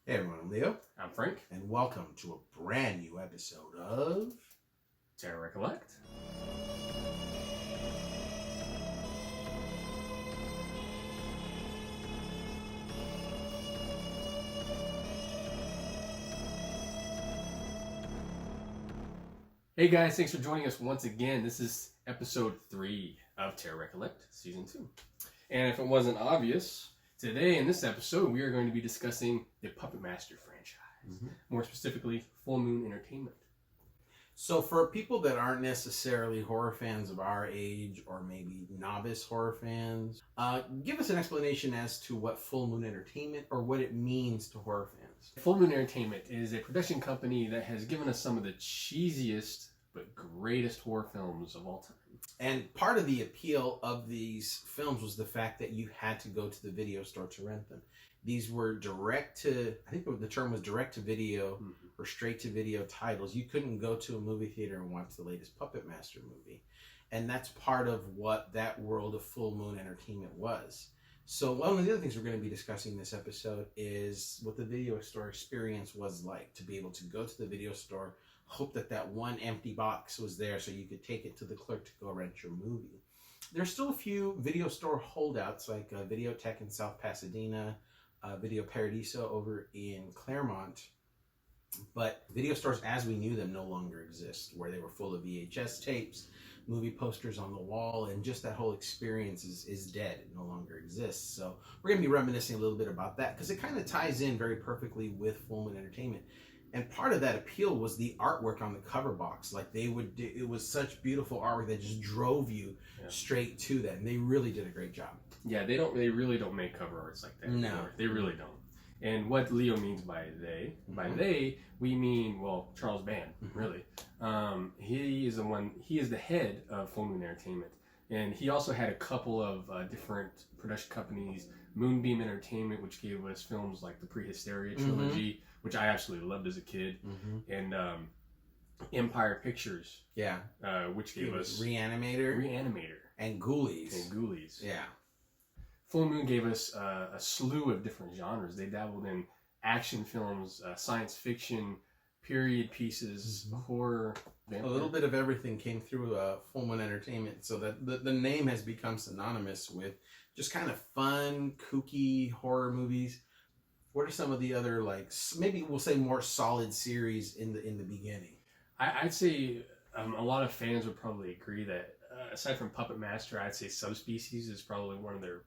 Hey everyone, I'm Leo. I'm Frank. And welcome to a brand new episode of RECOLLECT. Hey guys, thanks for joining us once again. This is episode 3 of RECOLLECT Season 2. And if it wasn't obvious, today in this episode we are going to be discussing the Puppet Master franchise. More specifically, Full Moon Entertainment. So for people that aren't necessarily horror fans of our age or maybe novice horror fans, give us an explanation as to what Full Moon Entertainment or what it means to horror fans. Full Moon Entertainment is a production company that has given us some of the cheesiest but greatest horror films of all time. And part of the appeal of these films was the fact that you had to go to the video store to rent them. These were I think the term was direct to video or straight to video titles. You couldn't go to a movie theater and watch the latest Puppet Master movie. And that's part of what that world of Full Moon Entertainment was. So one of the other things we're going to be discussing in this episode is what the video store experience was like, to be able to go to the video store, hope that one empty box was there so you could take it to the clerk to go rent your movie. There's still a few video store holdouts like Videotech in South Pasadena, Video Paradiso over in Claremont, but video stores as we knew them no longer exist, where they were full of VHS tapes, movie posters on the wall, and just that whole experience is dead. It no longer exists. So we're going to be reminiscing a little bit about that because it kind of ties in very perfectly with Full Moon Entertainment. And part of that appeal was the artwork on the cover box. Like it was such beautiful artwork that just drove you straight to that. And they really did a great job. Yeah, they really don't make cover arts like that. No. They really don't. And what Leo means by they, we mean, well, Charles Band, really. He is the head of Full Moon Entertainment. And he also had a couple of different production companies, Moonbeam Entertainment, which gave us films like the Prehysteria trilogy, which I absolutely loved as a kid, and Empire Pictures, which gave us Reanimator, and Ghoulies. Yeah. Full Moon gave us a slew of different genres. They dabbled in action films, science fiction, period pieces, horror. Vampire. A little bit of everything came through Full Moon Entertainment, so that the name has become synonymous with just kind of fun, kooky horror movies. What are some of the other, like, maybe we'll say more solid series in the beginning? I'd say a lot of fans would probably agree that aside from Puppet Master, I'd say Subspecies is probably one of their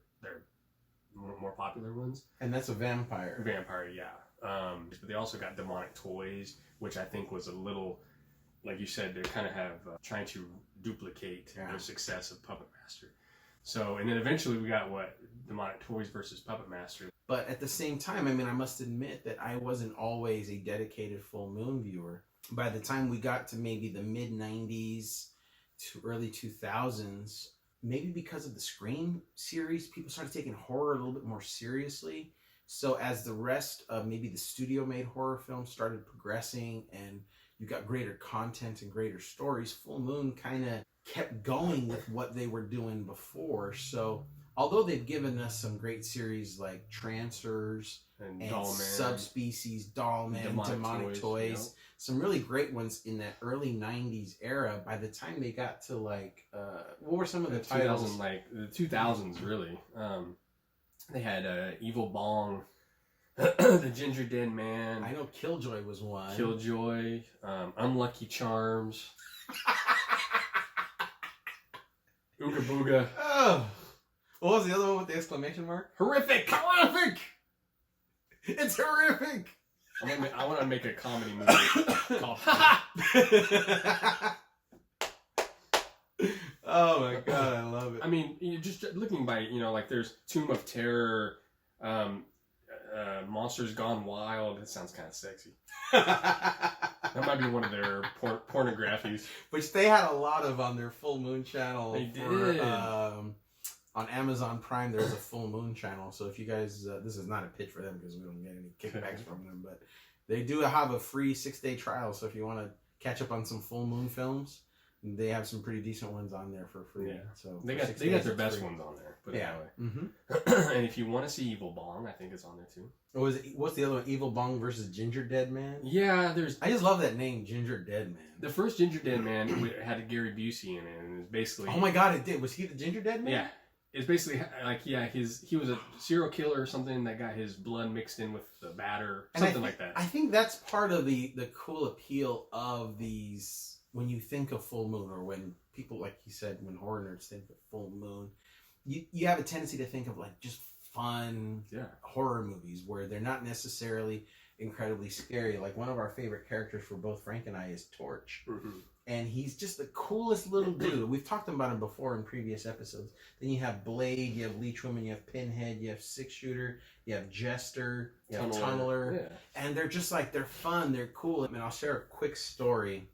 more popular ones. And that's a vampire. Vampire, yeah. But they also got Demonic Toys, which I think was a little, like you said, they kind of have trying to duplicate the success of Puppet Master. So, and then eventually we got Demonic Toys versus Puppet Master. But at the same time, I mean, I must admit that I wasn't always a dedicated Full Moon viewer. By the time we got to maybe the mid-90s to early 2000s, maybe because of the Scream series, people started taking horror a little bit more seriously. So as the rest of maybe the studio-made horror films started progressing and you got greater content and greater stories, Full Moon kind of kept going with what they were doing before. So although they've given us some great series like Trancers and Subspecies, Dollman, Demonic Toys, some really great ones in that early 90s era, by the time they got to like, what were some of the titles? Like the 2000s, really. They had Evil Bong, The Ginger Dead Man. I know Killjoy was one. Killjoy, Unlucky Charms. Ooga Booga. Oh. What was the other one with the exclamation mark? Horrific! Horrific! It's horrific! I want to make a comedy movie called Ha! Oh my god, I love it. I mean, just looking by, like there's Tomb of Terror, Monsters Gone Wild. That sounds kind of sexy. That might be one of their pornographies. Which they had a lot of on their Full Moon channel. They did. On Amazon Prime, there's a Full Moon channel. So if you guys, this is not a pitch for them because we don't get any kickbacks from them, but they do have a free 6-day trial. So if you want to catch up on some Full Moon films, They have some pretty decent ones on there for free. Yeah. So They for got 6 they got days, their it's best free. ones on there. Put it Yeah. that way. And if you want to see Evil Bong, I think it's on there too. What's the other one? Evil Bong versus Ginger Dead Man? Yeah, I just love that name, Ginger Dead Man. the first Ginger Dead Man had a Gary Busey in it, and it's basically. Oh my God, it did. Was he the Ginger Dead Man? Yeah, it's basically like he was a serial killer or something that got his blood mixed in with the batter, something like that. I think that's part of the cool appeal of these. When you think of full moon, or when people, like you said, when horror nerds think of full moon, you have a tendency to think of like just fun horror movies where they're not necessarily incredibly scary. Like one of our favorite characters for both Frank and I is Torch. Mm-hmm. And he's just the coolest little dude. We've talked about him before in previous episodes. Then you have Blade, you have Leechwoman, you have Pinhead, you have Six Shooter, you have Jester, you have Tunneler. Yeah. And they're just like, they're fun, they're cool. I mean, I'll share a quick story.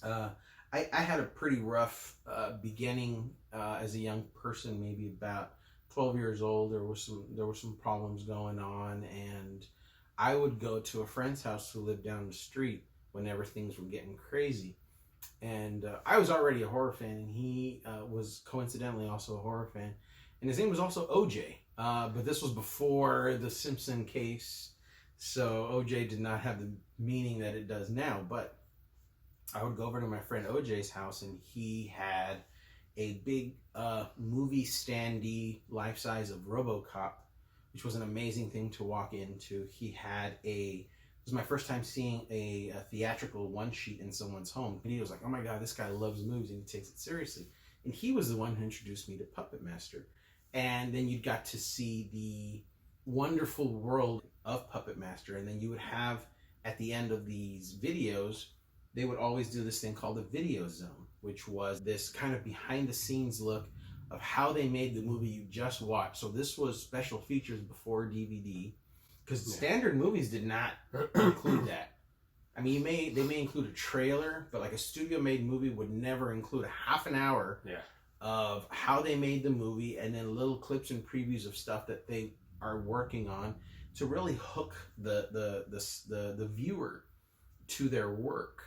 I had a pretty rough beginning as a young person, maybe about 12 years old. There were some problems going on, and I would go to a friend's house who lived down the street whenever things were getting crazy. And I was already a horror fan, and he was coincidentally also a horror fan. And his name was also OJ. But this was before the Simpson case, so OJ did not have the meaning that it does now. But I would go over to my friend OJ's house, and he had a big movie standee life size of RoboCop, which was an amazing thing to walk into. He had it was my first time seeing a theatrical one sheet in someone's home. And he was like, oh my God, this guy loves movies and he takes it seriously. And he was the one who introduced me to Puppet Master. And then you got to see the wonderful world of Puppet Master. And then you would have, at the end of these videos, they would always do this thing called a video zone, which was this kind of behind the scenes look of how they made the movie you just watched. So this was special features before DVD, because standard movies did not include that. I mean, they may include a trailer, but like a studio made movie would never include a half an hour of how they made the movie, and then little clips and previews of stuff that they are working on to really hook the viewer to their work.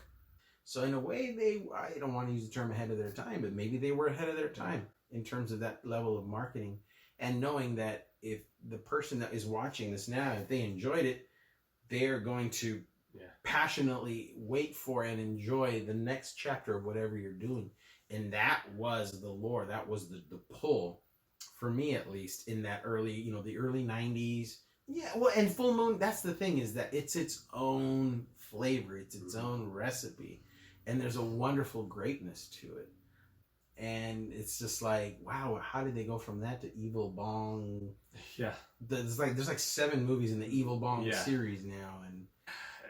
So in a way, I don't want to use the term ahead of their time, but maybe they were ahead of their time in terms of that level of marketing, and knowing that if the person that is watching this now, if they enjoyed it, they're going to passionately wait for and enjoy the next chapter of whatever you're doing. And that was the lore, that was the pull, for me at least, in that early, the early 90s. Yeah, well, and Full Moon, that's the thing, is that it's its own flavor, it's its own recipe. And there's a wonderful greatness to it. And it's just like, wow, how did they go from that to Evil Bong? Yeah. There's like 7 movies in the Evil Bong series now. And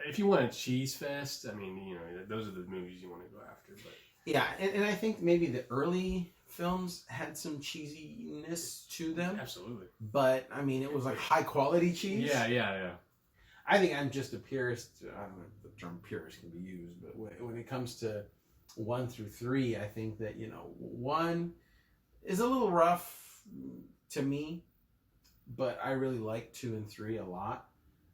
if you want a cheese fest, I mean, those are the movies you want to go after. But yeah, and I think maybe the early films had some cheesiness to them. Absolutely. But, I mean, it was like high quality cheese. Yeah. I think I'm just a purist. I don't know if the term purist can be used, but when it comes to 1 through 3, I think that, 1 is a little rough to me, but I really like 2 and 3 a lot.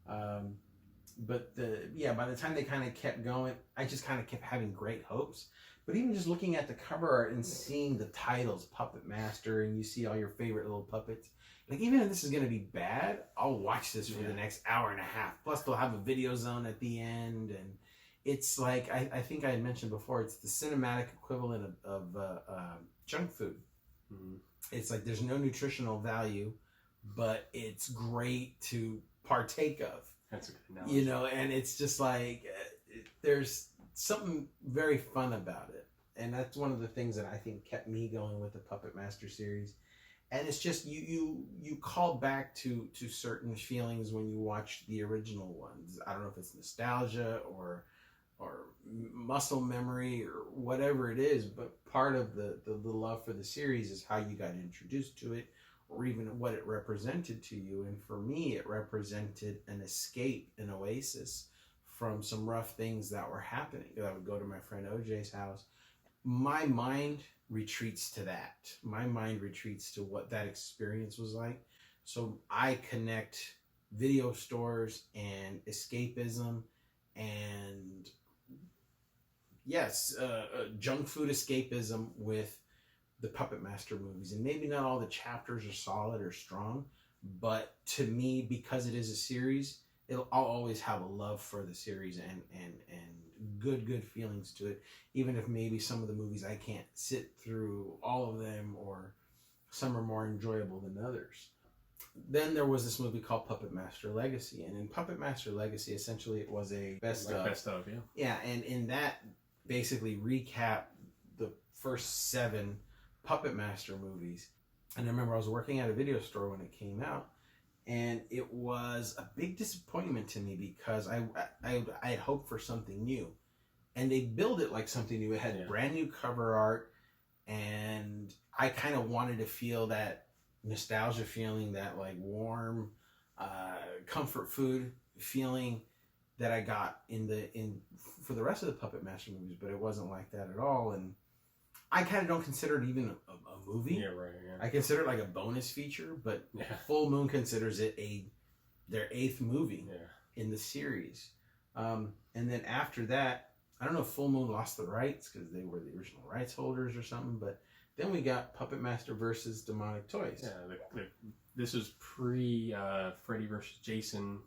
But by the time they kind of kept going, I just kind of kept having great hopes. But even just looking at the cover art and seeing the titles, Puppet Master, and you see all your favorite little puppets, like, even if this is going to be bad, I'll watch this for the next hour and a half. Plus, they'll have a video zone at the end, and it's like, I think I had mentioned before, it's the cinematic equivalent of junk food. Mm-hmm. It's like there's no nutritional value, but it's great to partake of. That's a good analogy. And it's just like, there's something very fun about it. And that's one of the things that I think kept me going with the Puppet Master series. And it's just, you call back to certain feelings when you watch the original ones. I don't know if it's nostalgia or muscle memory or whatever it is, but part of the love for the series is how you got introduced to it, or even what it represented to you. And for me, it represented an escape, an oasis from some rough things that were happening. I would go to my friend OJ's house. My mind retreats to that. My mind retreats to what that experience was like. So I connect video stores and escapism and yes, junk food escapism with the Puppet Master movies. And maybe not all the chapters are solid or strong, but to me, because it is a series, I'll always have a love for the series and good feelings to it, even if maybe some of the movies I can't sit through all of them, or some are more enjoyable than others. Then there was this movie called Puppet Master Legacy, and in Puppet Master Legacy, essentially it was a best of, yeah, and in that basically recap the first 7 Puppet Master movies. And I remember I was working at a video store when it came out, and it was a big disappointment to me because I had hoped for something new, and they billed it like something new. It had brand new cover art, and I kind of wanted to feel that nostalgia feeling, that like warm comfort food feeling that I got for the rest of the Puppet Master movies, but it wasn't like that at all. And I kind of don't consider it even a movie. Yeah, right. Yeah. I consider it like a bonus feature, but Full Moon considers it their 8th movie in the series. And then after that, I don't know if Full Moon lost the rights because they were the original rights holders or something, but then we got Puppet Master versus Demonic Toys. Yeah, this was pre Freddy versus Jason.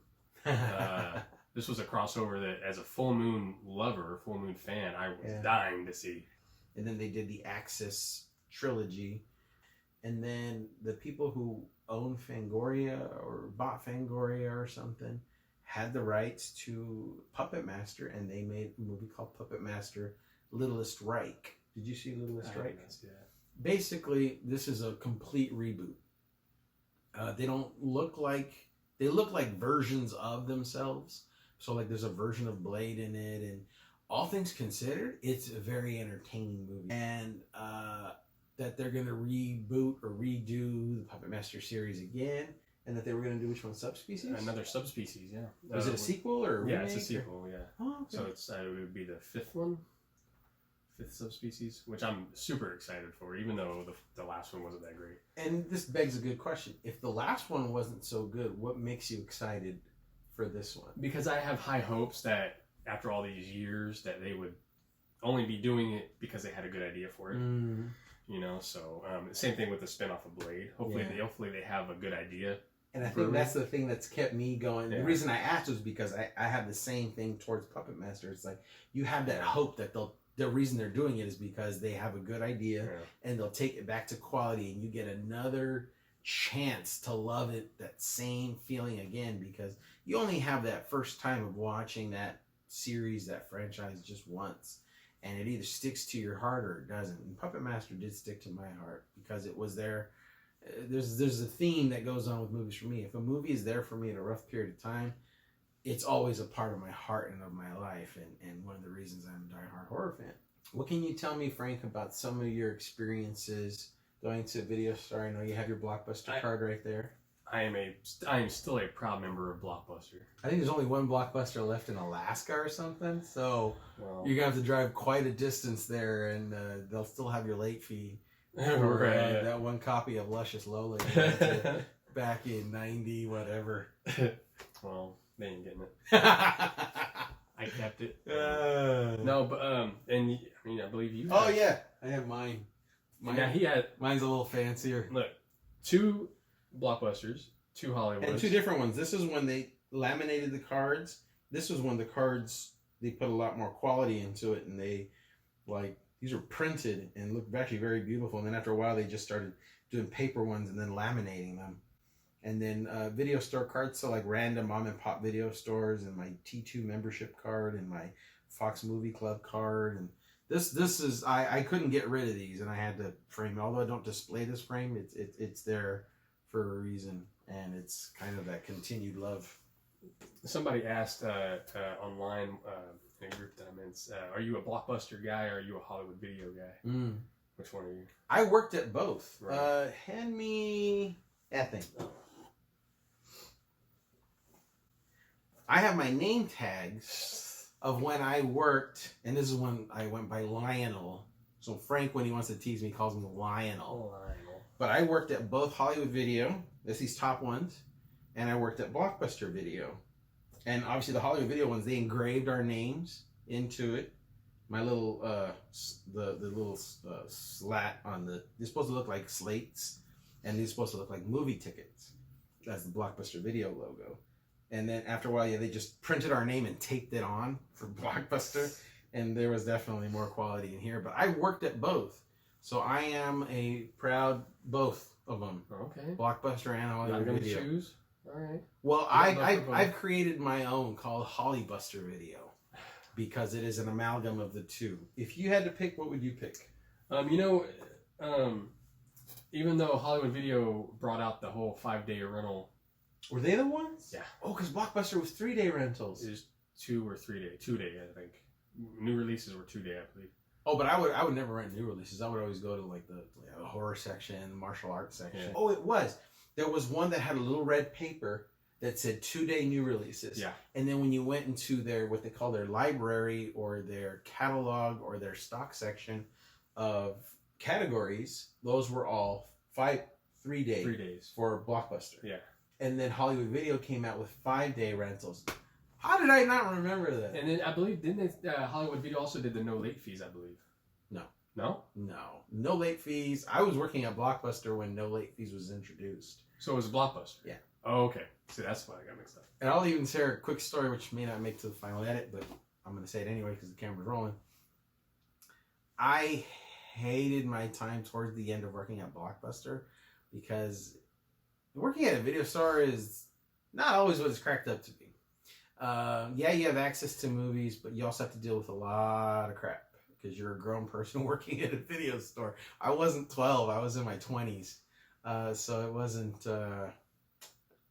This was a crossover that, as a Full Moon lover, Full Moon fan, I was dying to see. And then they did the Axis trilogy. And then the people who owned Fangoria or bought Fangoria or something had the rights to Puppet Master, and they made a movie called Puppet Master Littlest Reich. Did you see Littlest Reich? I didn't see that. Basically, this is a complete reboot. They look like versions of themselves. So like there's a version of Blade in it, and all things considered, it's a very entertaining movie. And that they're going to reboot or redo the Puppet Master series again, and that they were going to do which one? Subspecies? Another Subspecies, yeah. Is it a sequel or a remake? Yeah, it's a sequel, yeah. Oh, okay. So it would be the 5th one, 5th Subspecies, which I'm super excited for, even though the last one wasn't that great. And this begs a good question. If the last one wasn't so good, what makes you excited for this one? Because I have high hopes that after all these years that they would only be doing it because they had a good idea for it. Mm. You know, so same thing with the spinoff of Blade. Hopefully they have a good idea. And I think that's the thing that's kept me going. Yeah. The reason I asked was because I have the same thing towards Puppet Master. It's like you have that hope that the reason they're doing it is because they have a good idea and they'll take it back to quality, and you get another chance to love it, that same feeling again, because you only have that first time of watching that series, that franchise, just once. And it either sticks to your heart or it doesn't. And Puppet Master did stick to my heart because it was there. There's a theme that goes on with movies for me. If a movie is there for me in a rough period of time, it's always a part of my heart and of my life. And one of the reasons I'm a diehard horror fan. What can you tell me, Frank, about some of your experiences going to a video store? I know you have your Blockbuster card right there. I am still a proud member of Blockbuster. I think there's only one Blockbuster left in Alaska or something, so you're gonna have to drive quite a distance there, and they'll still have your late fee for that one copy of Luscious Lola back in '90 whatever. Well, they ain't getting it. I kept it. No, but and I mean, I believe you. Oh yeah, I have mine. Now mine's a little fancier. Look, 2 Blockbusters, 2 Hollywoods. And 2 different ones. This is when they laminated the cards. This was when the cards, they put a lot more quality into it, and they, like, these were printed and looked actually very beautiful. And then after a while, they just started doing paper ones and then laminating them. And then video store cards, so like random mom and pop video stores, and my T2 membership card and my Fox Movie Club card. And this is, I couldn't get rid of these, and I had to frame it. Although I don't display this frame, it's there for a reason, and it's kind of that continued love. Somebody asked online in a group that I'm in, are you a Blockbuster guy or are you a Hollywood Video guy? Which one are you? I worked at both. Right. Hand me that thing. I have my name tags of when I worked, and this is when I went by Lionel. So Frank, when he wants to tease me, calls me Lionel. But I worked at both Hollywood Video, that's these top ones, and I worked at Blockbuster Video. And obviously the Hollywood Video ones, they engraved our names into it. my little the little slat on the. They're supposed to look like slates, and they're supposed to look like movie tickets. That's the Blockbuster Video logo. And then after a while, yeah, they just printed our name and taped it on for Blockbuster. And there was definitely more quality in here. But I worked at both. So I am a proud both of them. Okay. Blockbuster and Hollywood Not Video. gonna choose. All right. Well, I've created my own called Hollybuster Video because it is an amalgam of the two. If you had to pick, what would you pick? Even though Hollywood Video brought out the whole 5-day rental. Were they the ones? Yeah. Oh, because Blockbuster was 3-day rentals. It was 2 or 3 day. 2-day, I think. New releases were 2-day, I believe. Oh, but I would never rent new releases. I would always go to like the horror section, the martial arts section. Yeah. Oh, it was. There was one that had a little red paper that said 2-day new releases. Yeah. And then when you went into their what they call their library or their catalog or their stock section of categories, those were all 3 days. 3 days for Blockbuster. Yeah. And then Hollywood Video came out with 5-day rentals. How did I not remember that? And then I believe, didn't they, Hollywood Video also did the no late fees, I believe. No. No? No. No late fees. I was working at Blockbuster when no late fees was introduced. So it was Blockbuster? Yeah. Oh, okay. See, that's why I got mixed up. And I'll even share a quick story, which may not make to the final edit, but I'm going to say it anyway because the camera's rolling. I hated my time towards the end of working at Blockbuster because working at a video store is not always what it's cracked up to be. Yeah, you have access to movies, but you also have to deal with a lot of crap because you're a grown person working at a video store. I wasn't 12. I was in my 20s. So it wasn't,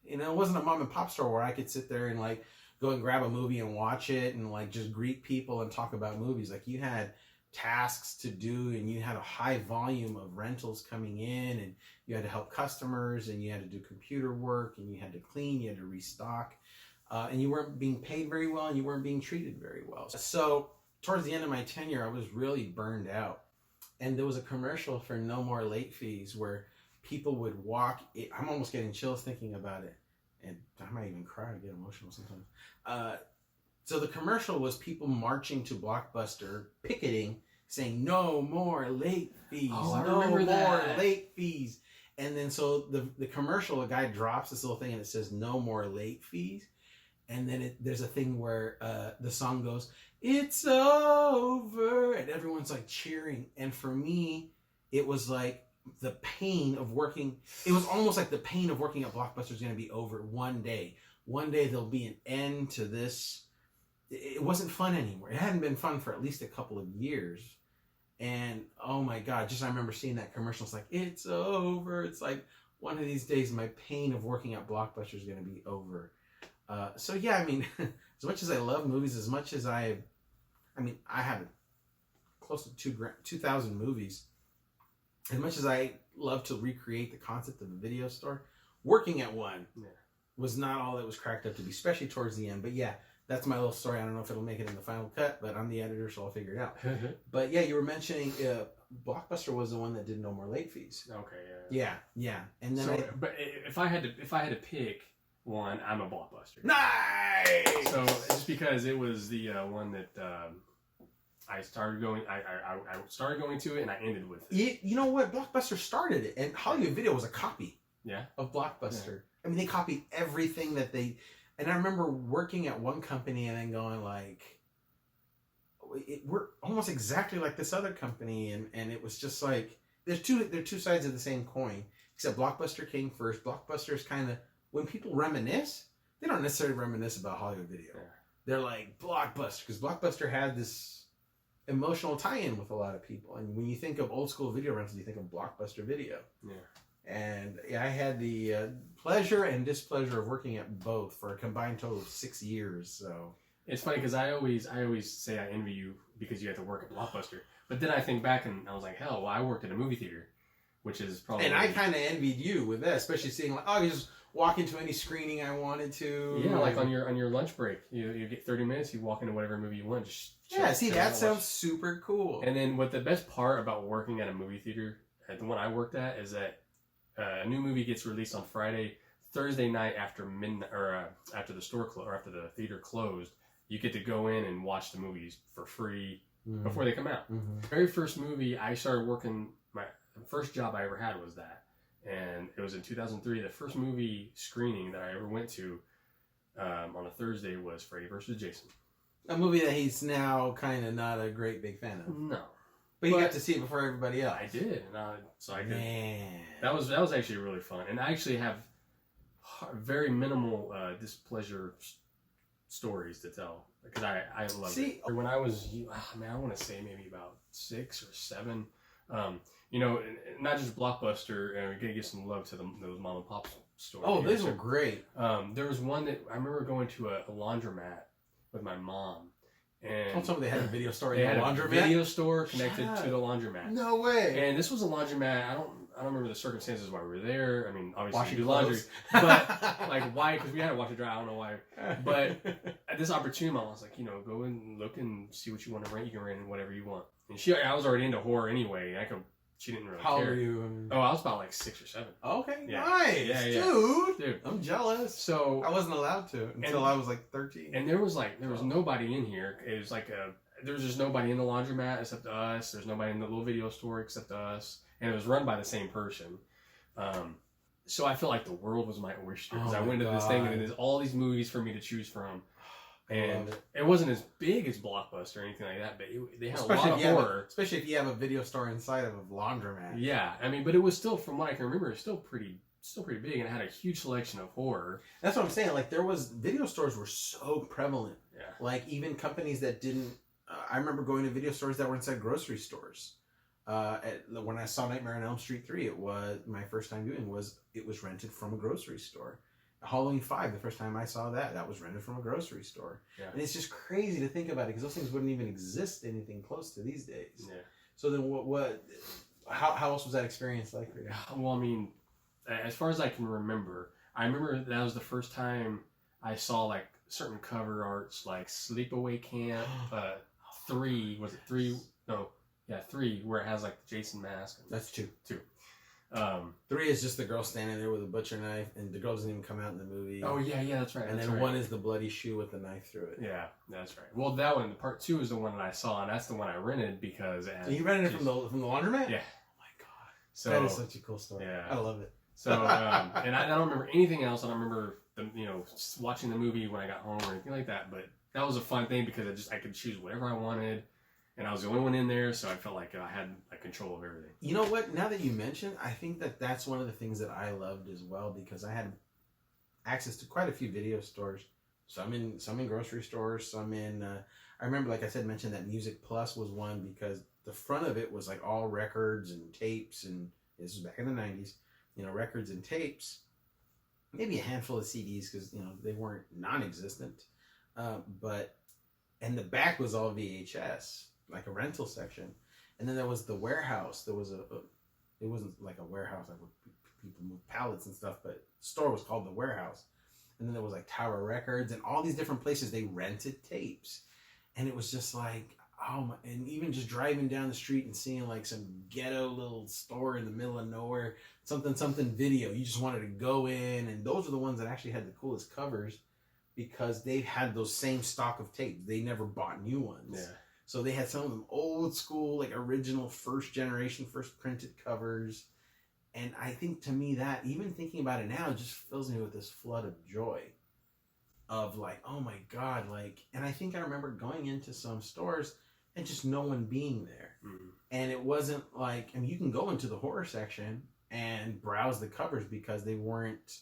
it wasn't a mom and pop store where I could sit there and like go and grab a movie and watch it and like just greet people and talk about movies. Like you had tasks to do and you had a high volume of rentals coming in and you had to help customers and you had to do computer work and you had to clean, you had to restock, and you weren't being paid very well and you weren't being treated very well. So towards the end of my tenure, I was really burned out. And there was a commercial for No More Late Fees where people would walk. I'm almost getting chills thinking about it. And I might even cry or get emotional sometimes. So the commercial was people marching to Blockbuster, picketing, saying, no more late fees. Oh, I no remember more that. late fees. And then so the commercial, a guy drops this little thing and it says, no more late fees. And then there's a thing where the song goes, it's over. And everyone's like cheering. And for me, it was like the pain of working. It was almost like the pain of working at Blockbuster is going to be over one day. One day there'll be an end to this. It wasn't fun anymore. It hadn't been fun for at least a couple of years. And oh my God, just I remember seeing that commercial. It's like, it's over. It's like one of these days my pain of working at Blockbuster is going to be over. So yeah, I mean, as much as I love movies, as much as I have close to 2,000 movies. As much as I love to recreate the concept of a video store, working at one was not all it was cracked up to be, especially towards the end. But yeah, that's my little story. I don't know if it'll make it in the final cut, but I'm the editor, so I'll figure it out. But yeah, you were mentioning Blockbuster was the one that did no more late fees. Okay. Yeah. And then but if I had to pick one, I'm a Blockbuster. Nice. So just because it was the one that I started going to it and I ended with it. You know what? Blockbuster started it, and Hollywood Video was a copy. Yeah. Of Blockbuster. Yeah. I mean, they copied everything that they. And I remember working at one company and then going like, we're almost exactly like this other company, and it was just like they're two sides of the same coin. Except Blockbuster came first. Blockbuster is kind of, when people reminisce, they don't necessarily reminisce about Hollywood Video. Yeah. They're like Blockbuster because Blockbuster had this emotional tie-in with a lot of people. And when you think of old school video rentals, you think of Blockbuster Video. Yeah. And I had the pleasure and displeasure of working at both for a combined total of 6 years. So it's funny because I always say I envy you because you had to work at Blockbuster. But then I think back and I was like, hell, well, I worked at a movie theater, which is probably. And I kind of envied you with that, especially seeing like, oh, you just walk into any screening I wanted to. Yeah, like on your lunch break, you get 30 minutes, you walk into whatever movie you want. That sounds super cool. And then what the best part about working at a movie theater, at the one I worked at, is that a new movie gets released on Friday, Thursday night after midnight, or after the store or after the theater closed. You get to go in and watch the movies for free before they come out. Very first movie I started working, the first job I ever had was that. And it was in 2003. The first movie screening that I ever went to on a Thursday was Freddy vs. Jason. A movie that he's now kind of not a great big fan of. No. But you got to see it before everybody else. I did. So I could. Man. That was actually really fun. And I actually have very minimal displeasure stories to tell. Because I love it. When I was, I want to say maybe about 6 or 7. You know, not just Blockbuster, and we're going to give some love to those mom and pop stores. Oh, those were great. There was one that I remember going to a laundromat with my mom. And told somebody they had a video store. They had a video store connected to the laundromat. No way. And this was a laundromat. I don't remember the circumstances why we were there. I mean, obviously Washing you do laundry, but like why? Because we had to wash it dry. I don't know why. But at this opportunity, Mom was like, you know, go and look and see what you want to rent. You can rent whatever you want. And I was already into horror anyway. She didn't really care. How old were you? Oh, I was about like 6 or 7. Okay, yeah. Nice, yeah. Dude. I'm jealous. So I wasn't allowed to until I was like 13. And there was nobody in here. It was like there was just nobody in the laundromat except us. There's nobody in the little video store except us, and it was run by the same person. So I felt like the world was my oyster because I went to this thing and there's all these movies for me to choose from. And it wasn't as big as Blockbuster or anything like that, but they had a lot of horror. Especially if you have a video store inside of a laundromat. Yeah, I mean, but it was still, from what I can remember, it's still pretty big, and it had a huge selection of horror. That's what I'm saying. Like, video stores were so prevalent. Yeah. Like, even companies that didn't... I remember going to video stores that were inside grocery stores. When I saw Nightmare on Elm Street 3, it was... My first time doing it was rented from a grocery store. Halloween 5, the first time I saw that was rented from a grocery store. Yeah. And it's just crazy to think about it because those things wouldn't even exist anything close to these days. Yeah. So then how else was that experience like for you? Well, I mean, as far as I can remember, I remember that was the first time I saw like certain cover arts like Sleepaway Camp 3, was it 3? No. Yeah, 3, where it has like the Jason mask. That's 2. 2. 3 is just the girl standing there with a butcher knife, and the girl doesn't even come out in the movie. Oh yeah, that's right. And then 1 is the bloody shoe with the knife through it. Yeah, that's right. Well, that one, part 2 is the one that I saw, and that's the one I rented because it had. So you rented it from the laundromat? Yeah. Oh my god. So that is such a cool story. Yeah, I love it. So and I don't remember anything else. I don't remember watching the movie when I got home or anything like that. But that was a fun thing because I could choose whatever I wanted. And I was the only one in there, so I felt like I had control of everything. You know what? Now that you mention, I think that's one of the things that I loved as well because I had access to quite a few video stores. Some in grocery stores, some in. I remember, like I said, mentioned that Music Plus was one because the front of it was like all records and tapes, and this was back in the 90s. Records and tapes, maybe a handful of CDs because they weren't non-existent, and the back was all VHS. Like a rental section, and then there was the warehouse. There was it wasn't like a warehouse like where people move pallets and stuff, but the store was called the warehouse. And then there was like Tower Records and all these different places they rented tapes, and it was just like and even just driving down the street and seeing like some ghetto little store in the middle of nowhere, something video. You just wanted to go in, and those are the ones that actually had the coolest covers because they had those same stock of tapes. They never bought new ones. Yeah. So they had some of them old school, like original first generation, first printed covers. And I think to me that, even thinking about it now, just fills me with this flood of joy of like, oh my God, like, and I think I remember going into some stores and just no one being there. Mm-hmm. And it wasn't like, I mean, you can go into the horror section and browse the covers because they weren't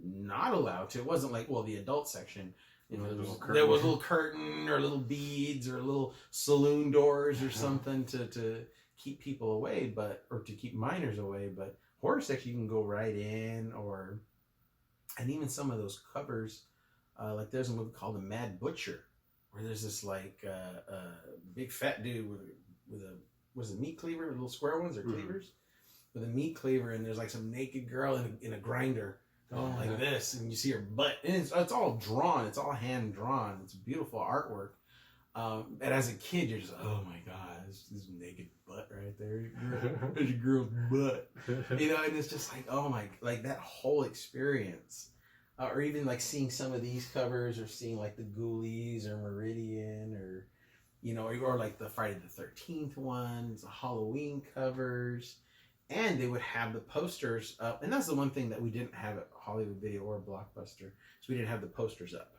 not allowed to. It wasn't like, well, the adult section, there was a little curtain or little beads or little saloon doors or something to keep people away, or to keep minors away. But horror section, you can go right in, and even some of those covers, like there's a movie called The Mad Butcher, where there's this like big fat dude with a meat cleaver, little square ones or cleavers, with a meat cleaver, and there's like some naked girl in a grinder. Going like this, and you see her butt, and it's all drawn. It's all hand drawn. It's beautiful artwork. And as a kid, you're just like, oh my God, this naked butt right there. There's a girl's butt, and it's just like, oh my, like that whole experience, or even like seeing some of these covers, or seeing like the Ghoulies or Meridian, or you know, or like the Friday the 13th ones, the Halloween covers, and they would have the posters up. And that's the one thing that we didn't have at Hollywood Video or Blockbuster, so we didn't have the posters up.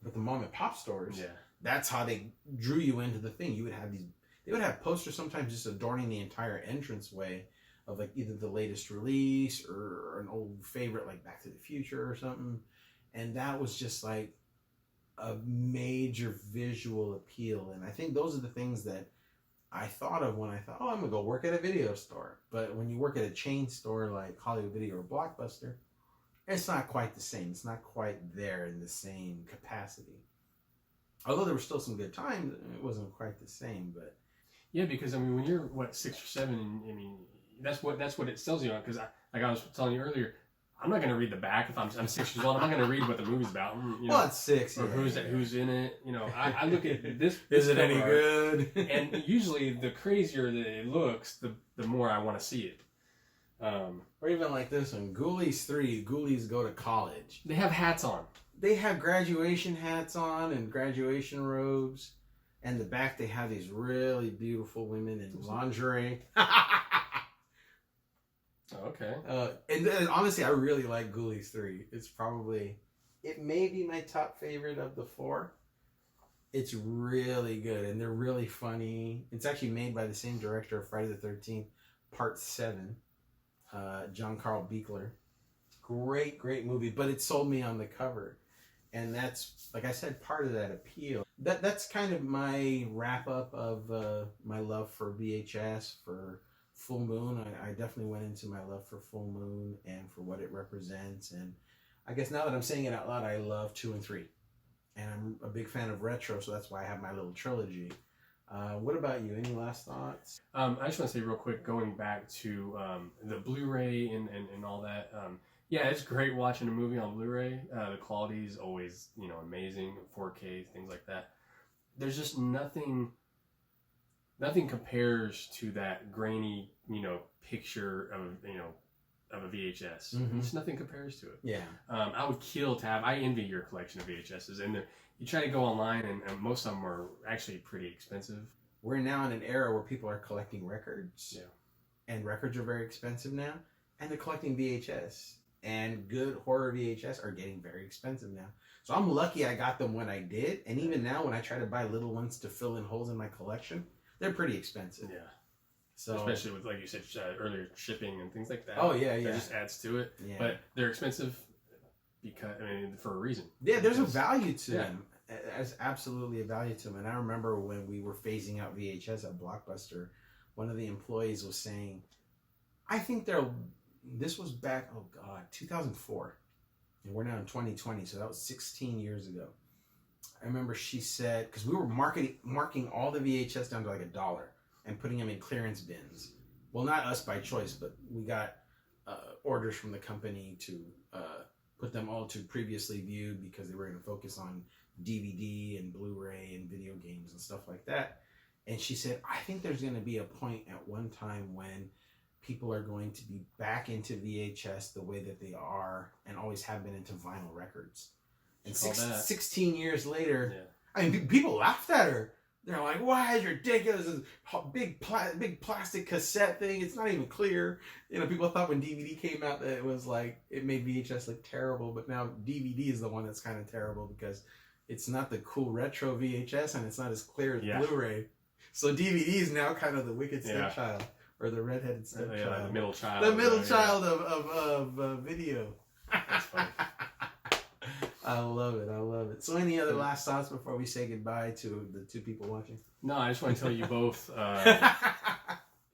But the mom and pop stores, that's how they drew you into the thing. You would have these, they would have posters sometimes just adorning the entire entranceway of like either the latest release or an old favorite like Back to the Future or something. And that was just like a major visual appeal. And I think those are the things that I thought of when I thought, oh, I'm gonna go work at a video store. But when you work at a chain store like Hollywood Video or Blockbuster, it's not quite the same. It's not quite there in the same capacity. Although there were still some good times, it wasn't quite the same. But yeah, because I mean, when you're what 6 or 7, I mean, that's what it sells you on. Because like I was telling you earlier, I'm not gonna read the back if I'm 6 years old. I'm not gonna read what the movie's about. You know, well, it's 6. Or who's in it. You know, I look at this. Is it any good? And usually, the crazier that it looks, the more I want to see it. Or even like this one, Ghoulies 3, Ghoulies Go to College. They have hats on. They have graduation hats on and graduation robes. And the back, they have these really beautiful women in lingerie. Okay. And honestly, I really like Ghoulies 3. It's probably, it may be my top favorite of the 4. It's really good, and they're really funny. It's actually made by the same director of Friday the 13th, Part 7, John Carl Buechler. Great movie, but it sold me on the cover. And that's, like I said, part of that appeal. That's kind of my wrap-up of my love for VHS, for Full Moon. I definitely went into my love for Full Moon and for what it represents. And I guess now that I'm saying it out loud, I love 2 and 3. And I'm a big fan of retro, so that's why I have my little trilogy. What about you? Any last thoughts? I just want to say real quick, going back to the Blu-ray and all that. Yeah, it's great watching a movie on Blu-ray. The quality is always, you know, amazing. 4K, things like that. There's just nothing compares to that grainy, you know, picture of a VHS. Mm-hmm. Just nothing compares to it. Yeah. I would kill to have. I envy your collection of VHSs, and you try to go online, and most of them are actually pretty expensive. We're now in an era where people are collecting records. Yeah. And records are very expensive now. And they're collecting VHS. And good horror VHS are getting very expensive now. So I'm lucky I got them when I did. And even now, when I try to buy little ones to fill in holes in my collection, they're pretty expensive. Yeah. So especially with, like you said earlier, shipping and things like that. Oh, yeah. That just adds to it. Yeah. But they're expensive because, I mean, for a reason. Yeah, there's a value to them. There's absolutely a value to them. And I remember when we were phasing out VHS at Blockbuster, one of the employees was saying, I think this was back, 2004. And we're now in 2020, so that was 16 years ago. I remember she said, because we were marking all the VHS down to like $1 and putting them in clearance bins. Well, not us by choice, but we got orders from the company to put them all to previously viewed because they were going to focus on DVD and Blu-ray and video games and stuff like that. And she said, I think there's going to be a point at one time when people are going to be back into VHS the way that they are and always have been into vinyl records. And 16 years later, I mean, people laughed at her. They're like, "Why is ridiculous? This big plastic cassette thing. It's not even clear." You know, people thought when DVD came out that it was like it made VHS look terrible, but now DVD is the one that's kind of terrible because it's not the cool retro VHS and it's not as clear as Blu-ray. So DVD is now kind of the wicked stepchild or the redheaded stepchild, like the middle child, the middle child of video. That's funny. I love it. So any other last thoughts before we say goodbye to the 2 people watching? No, I just want to tell you both,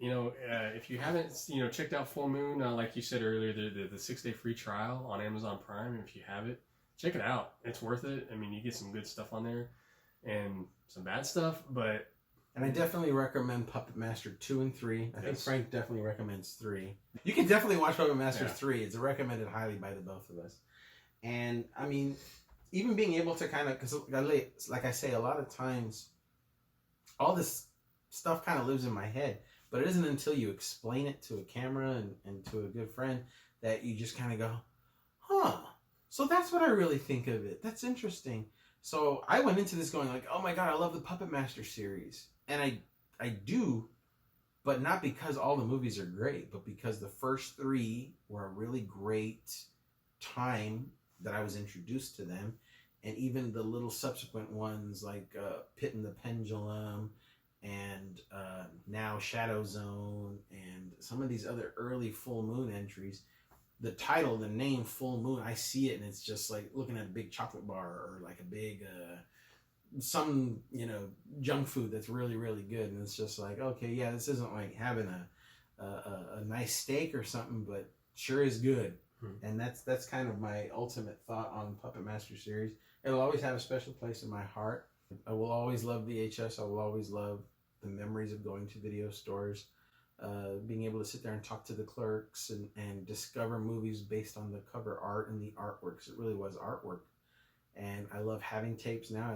if you haven't, checked out Full Moon, like you said earlier, the 6-day free trial on Amazon Prime, if you have it, check it out. It's worth it. I mean, you get some good stuff on there and some bad stuff, but... And I definitely recommend Puppet Master 2 and 3. I think Frank definitely recommends 3. You can definitely watch Puppet Master 3. It's recommended highly by the both of us. And, I mean, even being able to kind of, because like I say, a lot of times, all this stuff kind of lives in my head, but it isn't until you explain it to a camera and to a good friend that you just kind of go, huh, so that's what I really think of it. That's interesting. So I went into this going like, oh my God, I love the Puppet Master series. And I do, but not because all the movies are great, but because the first 3 were a really great time that I was introduced to them. And even the little subsequent ones like Pit and the Pendulum and now Shadow Zone and some of these other early Full Moon entries, the title, the name Full Moon, I see it and it's just like looking at a big chocolate bar or like a big some junk food that's really, really good, and it's just like, okay, yeah, this isn't like having a nice steak or something, but sure is good. And that's kind of my ultimate thought on Puppet Master series. It'll always have a special place in my heart. I will always love VHS. I will always love the memories of going to video stores, being able to sit there and talk to the clerks and discover movies based on the cover art and the artwork, because it really was artwork. And I love having tapes now.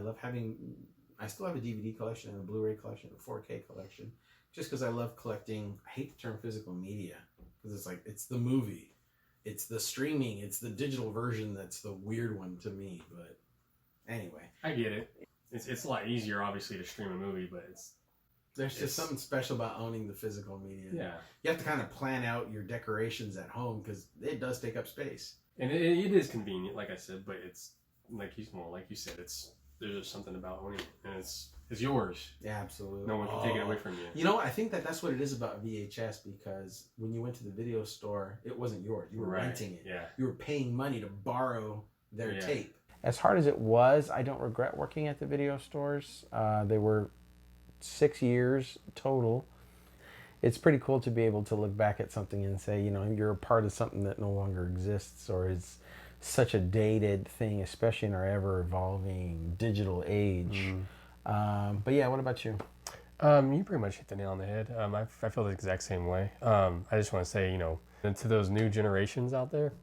I still have a DVD collection and a Blu-ray collection, a 4K collection, just because I love collecting. I hate the term physical media, because it's like, it's the movie, it's the streaming, it's the digital version that's the weird one to me. But anyway, I get it. It's a lot easier, obviously, to stream a movie, but there's just something special about owning the physical media. Yeah, you have to kind of plan out your decorations at home, because it does take up space. And it is convenient, like I said, but it's like you said, there's just something about owning it, and it's yours. Yeah, absolutely. No one can take it away from you. You know, I think that's what it is about VHS, because when you went to the video store, it wasn't yours. You were renting it. Yeah. You were paying money to borrow their tape. As hard as it was, I don't regret working at the video stores. They were 6 years total. It's pretty cool to be able to look back at something and say, you're a part of something that no longer exists or is such a dated thing, especially in our ever-evolving digital age. But yeah, what about you? You pretty much hit the nail on the head. I feel the exact same way. I just want to say, to those new generations out there,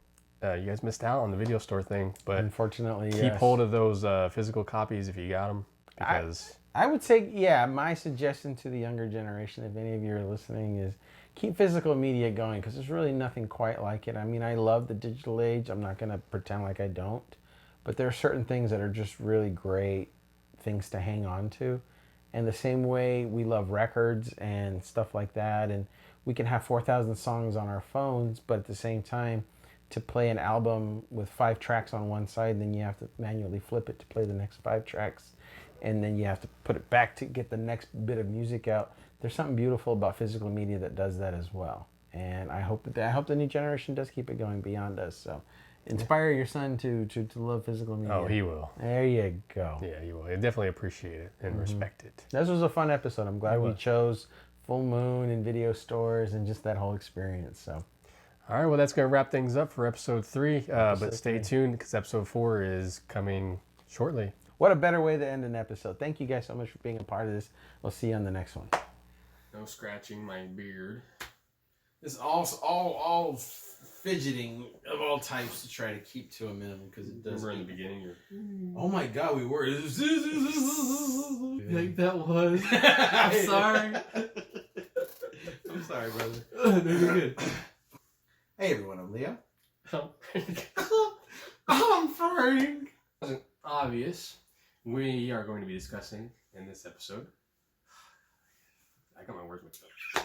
you guys missed out on the video store thing. But unfortunately, keep hold of those physical copies if you got them. Because I would say, my suggestion to the younger generation, if any of you are listening, is keep physical media going, because there's really nothing quite like it. I mean, I love the digital age. I'm not going to pretend like I don't. But there are certain things that are just really great things to hang on to. And the same way we love records and stuff like that. And we can have 4,000 songs on our phones, but at the same time, to play an album with 5 tracks on one side, then you have to manually flip it to play the next 5 tracks. And then you have to put it back to get the next bit of music out. There's something beautiful about physical media that does that as well. And I hope the new generation does keep it going beyond us. So inspire your son to love physical media. Oh, he will. There you go. Yeah, he will. He'll definitely appreciate it and respect it. This was a fun episode. I'm glad we chose Full Moon and video stores and just that whole experience. So, all right, well, that's going to wrap things up for episode 3. But stay tuned, because episode 4 is coming shortly. What a better way to end an episode. Thank you guys so much for being a part of this. We'll see you on the next one. No scratching my beard. It's all fidgeting of all types to try to keep to a minimum, because it does. Remember in the beginning, oh my God, we were. Like that was. I'm sorry. I'm sorry, brother. No, you're good. Hey everyone, I'm Leo. I'm Frank. Wasn't obvious. We are going to be discussing in this episode. I got my words mixed up.